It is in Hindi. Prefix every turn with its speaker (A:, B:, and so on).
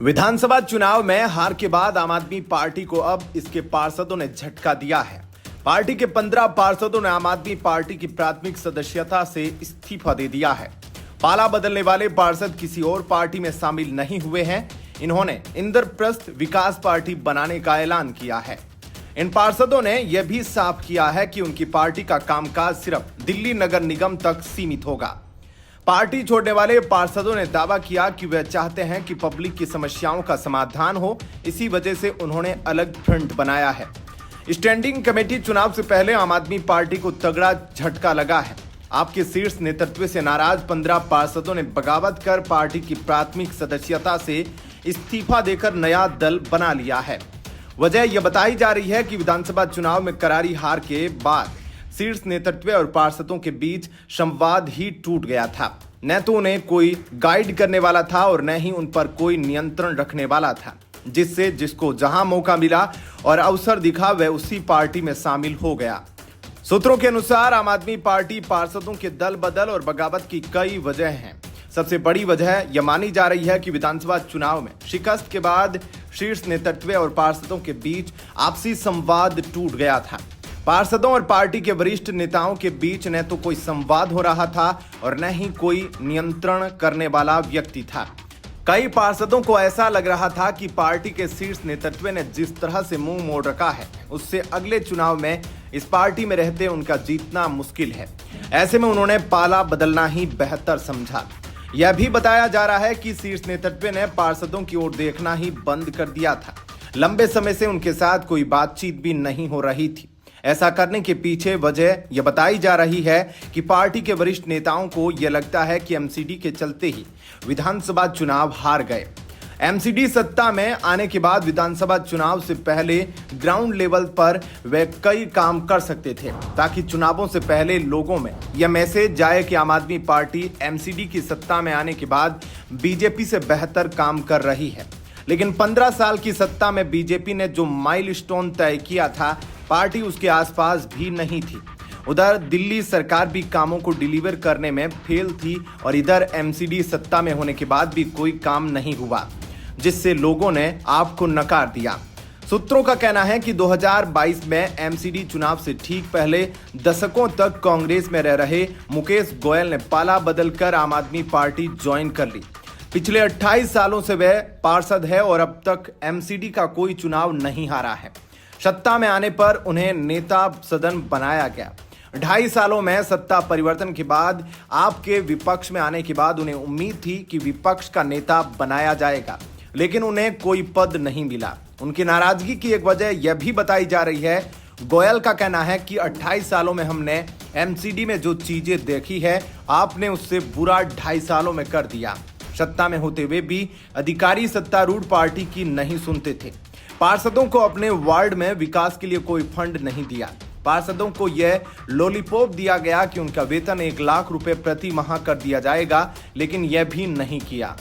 A: विधानसभा चुनाव में हार के बाद आम आदमी पार्टी को अब इसके पार्षदों ने झटका दिया है। पार्टी के 15 पार्षदों ने आम आदमी पार्टी की प्राथमिक सदस्यता से इस्तीफा दे दिया है। पाला बदलने वाले पार्षद किसी और पार्टी में शामिल नहीं हुए हैं। इन्होंने इंद्रप्रस्थ विकास पार्टी बनाने का ऐलान किया है। इन पार्षदों ने यह भी साफ किया है कि उनकी पार्टी का कामकाज सिर्फ दिल्ली नगर निगम तक सीमित होगा। पार्टी छोड़ने वाले पार्षदों ने दावा किया कि वे चाहते हैं कि पब्लिक की समस्याओं का समाधान हो, इसी वजह से उन्होंने अलग फ्रंट बनाया है। स्टैंडिंग कमेटी चुनाव से पहले आम आदमी पार्टी को तगड़ा झटका लगा है। आपके शीर्ष नेतृत्व से नाराज 15 पार्षदों ने बगावत कर पार्टी की प्राथमिक सदस्यता से इस्तीफा देकर नया दल बना लिया है। वजह यह बताई जा रही है कि विधानसभा चुनाव में करारी हार के बाद शीर्ष नेतृत्व और पार्षदों के बीच संवाद ही टूट गया था। न तो उन्हें कोई गाइड करने वाला था और न ही उन पर कोई नियंत्रण रखने वाला था, जिससे जिसको जहां मौका मिला और अवसर दिखा वह उसी पार्टी में शामिल हो गया। सूत्रों के अनुसार आम आदमी पार्टी पार्षदों के दल बदल और बगावत की कई वजह हैं। सबसे बड़ी वजह यह मानी जा रही है कि विधानसभा चुनाव में शिकस्त के बाद शीर्ष नेतृत्व और पार्षदों के बीच आपसी संवाद टूट गया था। पार्षदों और पार्टी के वरिष्ठ नेताओं के बीच न तो कोई संवाद हो रहा था और न ही कोई नियंत्रण करने वाला व्यक्ति था। कई पार्षदों को ऐसा लग रहा था कि पार्टी के शीर्ष नेतृत्व ने जिस तरह से मुंह मोड़ रखा है, उससे अगले चुनाव में इस पार्टी में रहते उनका जीतना मुश्किल है। ऐसे में उन्होंने पाला बदलना ही बेहतर समझा। यह भी बताया जा रहा है कि शीर्ष नेतृत्व ने पार्षदों की ओर देखना ही बंद कर दिया था। लंबे समय से उनके साथ कोई बातचीत भी नहीं हो रही थी। ऐसा करने के पीछे वजह यह बताई जा रही है कि पार्टी के वरिष्ठ नेताओं को यह लगता है कि एमसीडी के चलते ही विधानसभा चुनाव हार गए। एमसीडी सत्ता में आने के बाद विधानसभा चुनाव से पहले ग्राउंड लेवल पर वे कई काम कर सकते थे, ताकि चुनावों से पहले लोगों में यह मैसेज जाए कि आम आदमी पार्टी एमसीडी की सत्ता में आने के बाद बीजेपी से बेहतर काम कर रही है। लेकिन 15 साल की सत्ता में बीजेपी ने जो माइलस्टोन तय किया था, पार्टी उसके आसपास भी नहीं थी। उधर दिल्ली सरकार भी कामों को डिलीवर करने में फेल थी और इधर एमसीडी सत्ता में होने के बाद भी कोई काम नहीं हुआ, जिससे लोगों ने आपको नकार दिया। सूत्रों का कहना है कि 2022 में एमसीडी चुनाव से ठीक पहले दशकों तक कांग्रेस में रह रहे मुकेश गोयल ने पाला बदलकर आम आदमी पार्टी ज्वाइन कर ली। पिछले 28 सालों से वह पार्षद है और अब तक एमसीडी का कोई चुनाव नहीं हारा है। सत्ता में आने पर उन्हें नेता सदन बनाया गया। 2.5 सालों में सत्ता परिवर्तन के बाद आपके विपक्ष में आने के बाद उन्हें उम्मीद थी कि विपक्ष का नेता बनाया जाएगा, लेकिन उन्हें कोई पद नहीं मिला। उनकी नाराजगी की एक वजह यह भी बताई जा रही है। गोयल का कहना है कि 28 सालों में हमने एमसीडी में जो चीजें देखी है, आपने उससे बुरा 2.5 सालों में कर दिया। सत्ता में होते हुए भी अधिकारी सत्तारूढ़ पार्टी की नहीं सुनते थे। पार्षदों को अपने वार्ड में विकास के लिए कोई फंड नहीं दिया। पार्षदों को यह लॉलीपॉप दिया गया कि उनका वेतन 1 लाख रुपए प्रति माह कर दिया जाएगा, लेकिन यह भी नहीं किया।